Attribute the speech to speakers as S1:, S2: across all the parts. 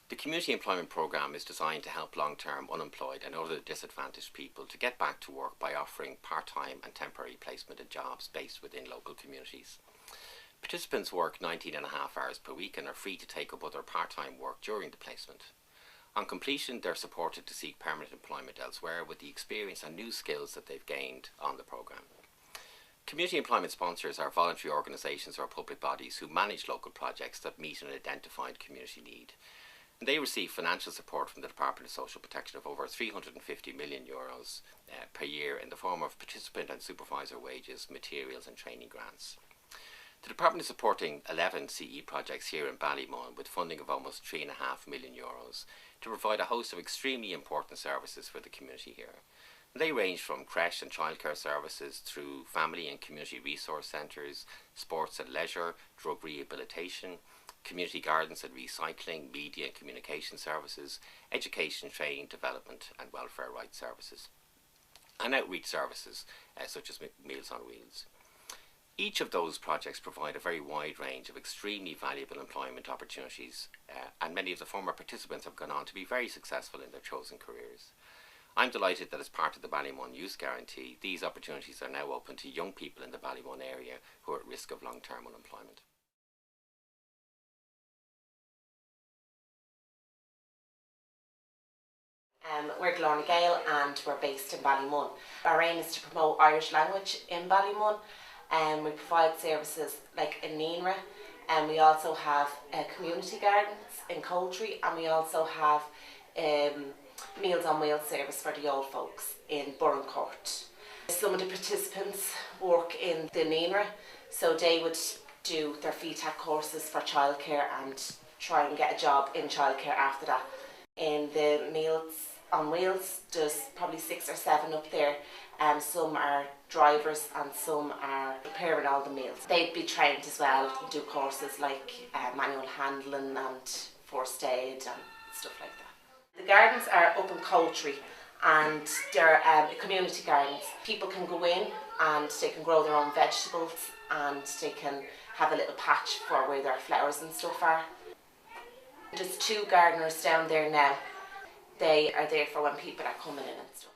S1: The Community Employment Programme is designed to help long-term unemployed and other disadvantaged people to get back to work by offering part-time and temporary placement in jobs based within local communities. Participants work 19.5 hours per week and are free to take up other part-time work during the placement. On completion, they're supported to seek permanent employment elsewhere with the experience and new skills that they've gained on the programme. Community employment sponsors are voluntary organisations or public bodies who manage local projects that meet an identified community need. And they receive financial support from the Department of Social Protection of over €350 million per year in the form of participant and supervisor wages, materials and training grants. The Department is supporting 11 CE projects here in Ballymun with funding of almost €3.5 million to provide a host of extremely important services for the community here. And they range from creche and childcare services through family and community resource centres, sports and leisure, drug rehabilitation, community gardens and recycling, media and communication services, education, training, development and welfare rights services, and outreach services such as Meals on Wheels. Each of those projects provide a very wide range of extremely valuable employment opportunities, and many of the former participants have gone on to be very successful in their chosen careers. I'm delighted that as part of the Ballymun Youth Guarantee, these opportunities are now open to young people in the Ballymun area who are at risk of long-term unemployment.
S2: We're Lorna Gale and we're based in Ballymun. Our aim is to promote Irish language in Ballymun. We provide services like in Neenra, and we also have community gardens in Coultry, and we also have Meals on Wheels service for the old folks in Burrencourt. Some of the participants work in the Neenra, so they would do their FETAC courses for childcare and try and get a job in childcare after that. In the Meals on Wheels, there's probably 6 or 7 up there. Some are drivers and some are preparing all the meals. They'd be trained as well and do courses like manual handling and first aid and stuff like that. The gardens are up in Coultry and they're community gardens. People can go in and they can grow their own vegetables and they can have a little patch for where their flowers and stuff are. There's 2 gardeners down there now. They are there for when people are coming in and stuff.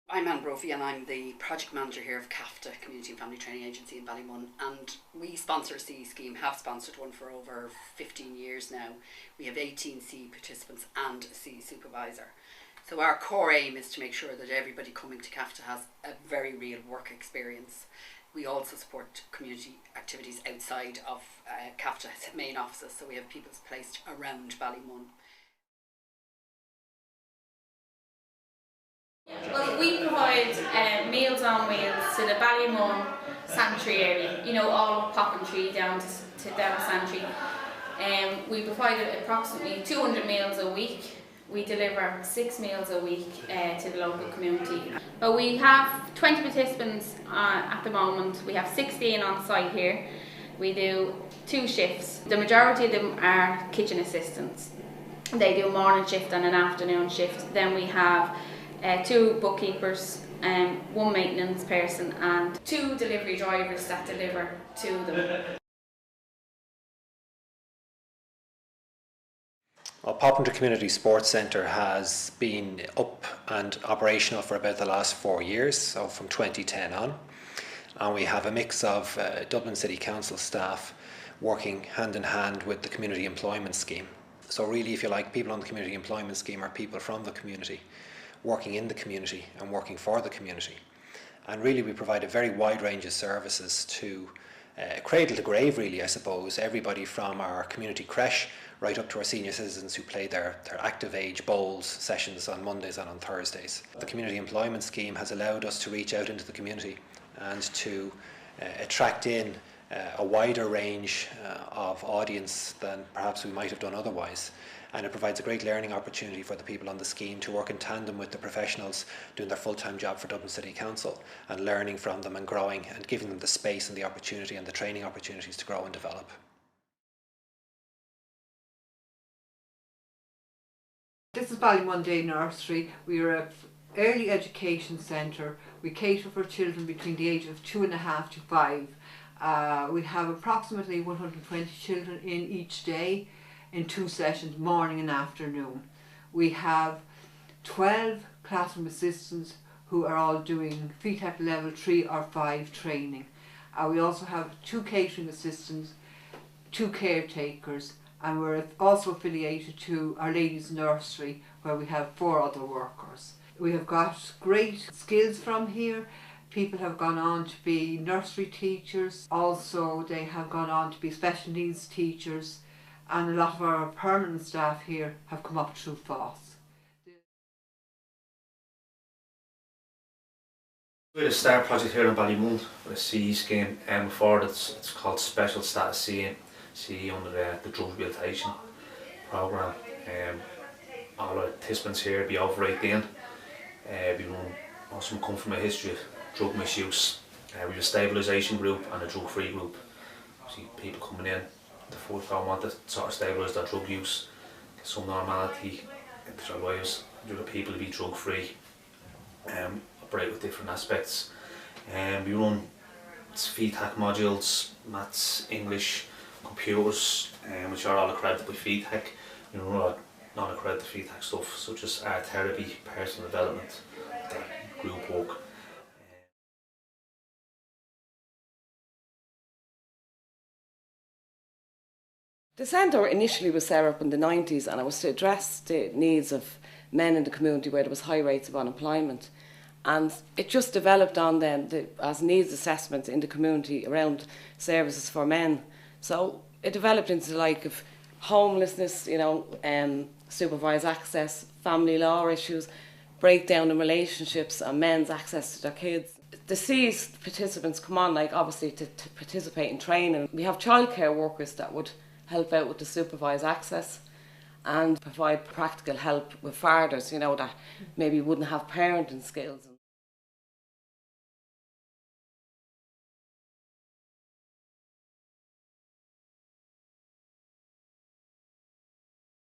S3: I'm Anne Brophy and I'm the project manager here of CAFTA, Community and Family Training Agency in Ballymun, and we sponsor a CE scheme, have sponsored one for over 15 years now. We have 18 CE participants and a CE supervisor. So our core aim is to make sure that everybody coming to CAFTA has a very real work experience. We also support community activities outside of CAFTA's main offices, so we have people placed around Ballymun.
S4: Well, we provide Meals on Wheels to the Ballymun Sanctuary area, you know, all up Poppintree down to down Sanctuary. We provide approximately 200 meals a week. We deliver 6 meals a week to the local community. But we have 20 participants at the moment. We have 16 on site here. We do 2 shifts. The majority of them are kitchen assistants. They do a morning shift and an afternoon shift. Then we have 2 bookkeepers, 1 maintenance person and 2 delivery drivers that deliver to them.
S5: Well, Poppintree Community Sports Centre has been up and operational for about the last 4 years, so from 2010 on. And we have a mix of Dublin City Council staff working hand in hand with the Community Employment Scheme. So really, if you like, people on the Community Employment Scheme are people from the community, working in the community and working for the community. And really we provide a very wide range of services to cradle to grave, really, I suppose. Everybody from our community creche right up to our senior citizens who play their active age bowls sessions on Mondays and on Thursdays. The Community Employment Scheme has allowed us to reach out into the community and to attract in a wider range of audience than perhaps we might have done otherwise. And it provides a great learning opportunity for the people on the scheme to work in tandem with the professionals doing their full-time job for Dublin City Council and learning from them and growing and giving them the space and the opportunity and the training opportunities to grow and develop.
S6: This is Ballymun Day Nursery. We are an early education centre. We cater for children between the ages of 2.5 to 5. We have approximately 120 children in each day in 2 sessions, morning and afternoon. We have 12 classroom assistants who are all doing FETAC level 3 or 5 training. We also have 2 catering assistants, 2 caretakers, and we're also affiliated to Our Lady's Nursery, where we have 4 other workers. We have got great skills from here. People have gone on to be nursery teachers, also they have gone on to be special needs teachers, and a lot of our permanent staff here have come up through FOSS.
S7: We had a STAR project here in Ballymun with a CE scheme, and before it's called Special Status CE under the drug rehabilitation programme. All our participants here be over 18. We run, most of them come from a history of drug misuse. We have a stabilisation group and a drug-free group. See people coming in, the full time want to sort of stabilise their drug use, get some normality into their lives. The other people to be drug-free, operate with different aspects. We run FETAC modules, maths, English, computers, which are all accredited by FETAC. We run non-accredited FETAC stuff such as art therapy, personal development, group work.
S8: The centre initially was set up in the 90s, and it was to address the needs of men in the community where there was high rates of unemployment. And it just developed on then as needs assessments in the community around services for men. So it developed into the like of homelessness, supervised access, family law issues, breakdown in relationships and men's access to their kids. The CE's participants come on obviously to participate in training. We have childcare workers that would help out with the supervised access and provide practical help with fathers, that maybe wouldn't have parenting skills.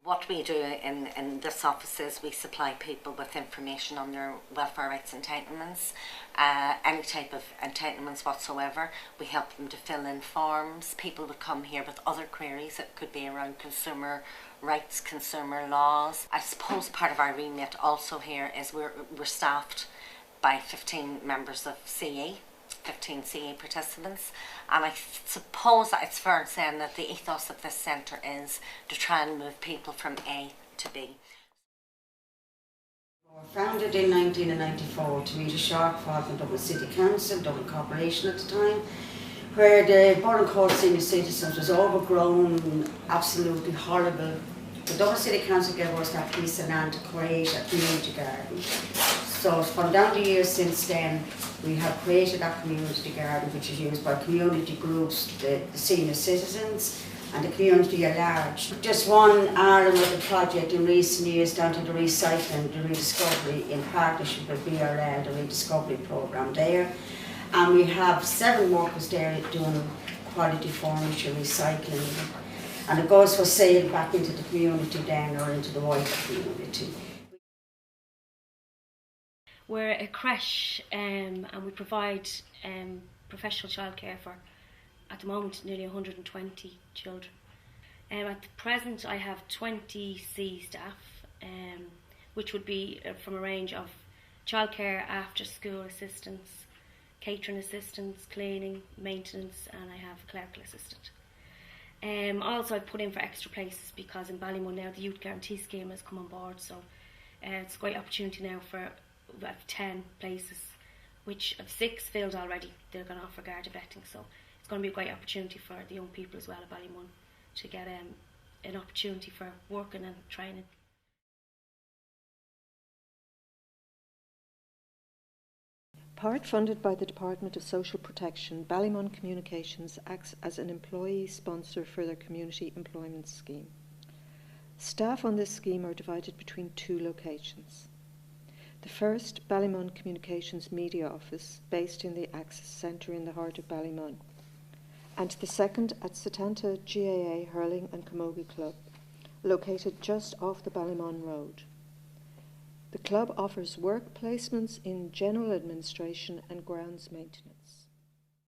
S9: What we do in this office is we supply people with information on their welfare rights entitlements, any type of entitlements whatsoever. We help them to fill in forms. People would come here with other queries. It could be around consumer rights, consumer laws. I suppose part of our remit also here is we're staffed by 15 members of CE. 15 CE participants, and I suppose that it's fair in saying that the ethos of this centre is to try and move people from A to B.
S10: Founded in 1994 to meet a shortfall from Dublin City Council, Dublin Corporation at the time, where the Borough Court Senior Citizens was overgrown, absolutely horrible. The Dublin City Council gave us that piece of land to create a community garden. So from down the years since then, we have created that community garden, which is used by community groups, the senior citizens and the community at large. Just one arm of the project in recent years down to the recycling, the rediscovery in partnership with BRL, the rediscovery programme there. And we have 7 workers there doing quality furniture recycling. And it goes for sale back into the community then, or into the wider community.
S11: We're a creche and we provide professional childcare for, at the moment, nearly 120 children. At the present I have 20 C staff, which would be from a range of childcare, after school assistance, catering assistance, cleaning, maintenance, and I have a clerical assistant. Also I've put in for extra places because in Ballymun now the Youth Guarantee Scheme has come on board, so it's a great opportunity now for 10 places, which of 6 filled already. They're going to offer Garda vetting, so it's going to be a great opportunity for the young people as well at Ballymun to get an opportunity for working and training.
S12: Part funded by the Department of Social Protection, Ballymun Communications acts as an employee sponsor for their community employment scheme. Staff on this scheme are divided between 2 locations. The first, Ballymun Communications Media Office, based in the Access Centre in the heart of Ballymun, and the second at Setanta GAA Hurling and Camogie Club, located just off the Ballymun Road. The club offers work placements in general administration and grounds maintenance.